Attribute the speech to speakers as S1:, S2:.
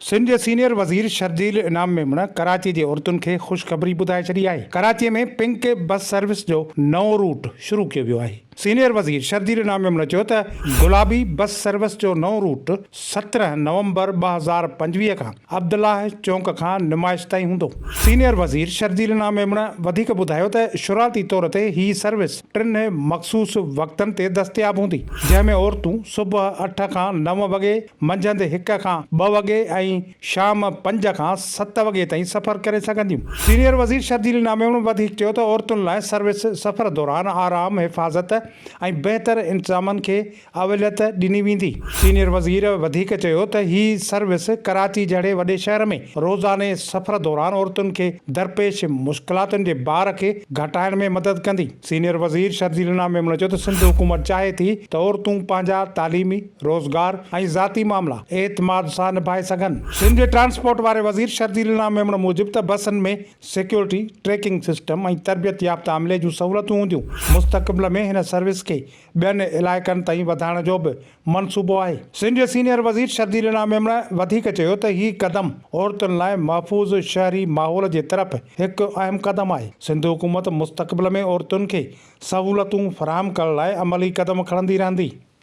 S1: सिंध जे senior वज़ीर शर्जील इनाम मेमण कराची जी औरतुनि खे ख़ुशख़बरी ॿुधाए छॾी आहे। कराची में पिंक बस सर्विस जो नओं रूट शुरू कयो वियो आहे। सीनियर वज़ीर शर्जील इनाम मेमण चयो त गुलाबी बस सर्विस जो नओं रूट 17 नवंबर 2025 खां अब्दुल्लाह चौक खां नुमाइश ताईं हूंदो। सीनियर वज़ीर शर्जील इनाम मेमण वधीक ॿुधायो त शुरूआती तौर ते ही सर्विस 3 मख़सूस वक़्तनि ते दस्तियाब हूंदी, जंहिंमें औरतूं सुबुह 8 खां 9 वॻे, मंझंदि 1 खां 2 वॻे ऐं शाम 5 खां 7 वॻे ताईं सफ़र करे सघंदियूं। सीनियर वज़ीर शर्जील इनाम मेमण वधीक चयो त औरतुनि लाइ सर्विस सफ़र दौरान आराम, हिफ़ाज़त ऐं बहितर इंतज़ामनि खे अवलियत ॾिनी वेंदी। सीनियर वज़ीर वधीक चयो त ही सर्विस कराची जहिड़े वॾे शहर में रोज़ाने सफ़र दौरान औरतुनि खे दरपेश मुश्किलातुनि जे भार खे घटाइण में मदद कंदी। सीनियर वज़ीर शर्जील इनाम मेमण चयो त सिंध हुकूमत चाहे थी त औरतूं पंहिंजा तालीमी, रोज़गार ऐं ज़ाती मामला एतमाद सां निभाए सघनि। सिंध जे ट्रांसपोर्ट वारे वज़ीर शर्जील इनाम मेमण मूजिबि त बसनि में सिक्योरिटी, ट्रैकिंग सिस्टम ऐं तरबियत याफ़्ता अमले जूं सहूलियतूं हूंदियूं। मुस्तक़बिल में हिन सर्विस खे ॿियनि इलाइक़नि ताईं वधाइण जो बि मनसूबो आहे। सिंध जे सीनियर वज़ीर शर्जील इनाम मेमण वधीक चयो त ही क़दम औरतुनि लाइ महफ़ूज़ शहरी माहौल जे तरफ़ हिकु अहम क़दम आहे। सिंध हुकूमत मुस्तक़बिल में औरतुनि खे सहूलियतूं फ़राहम करण लाइ अमली क़दम खणंदी रहंदी।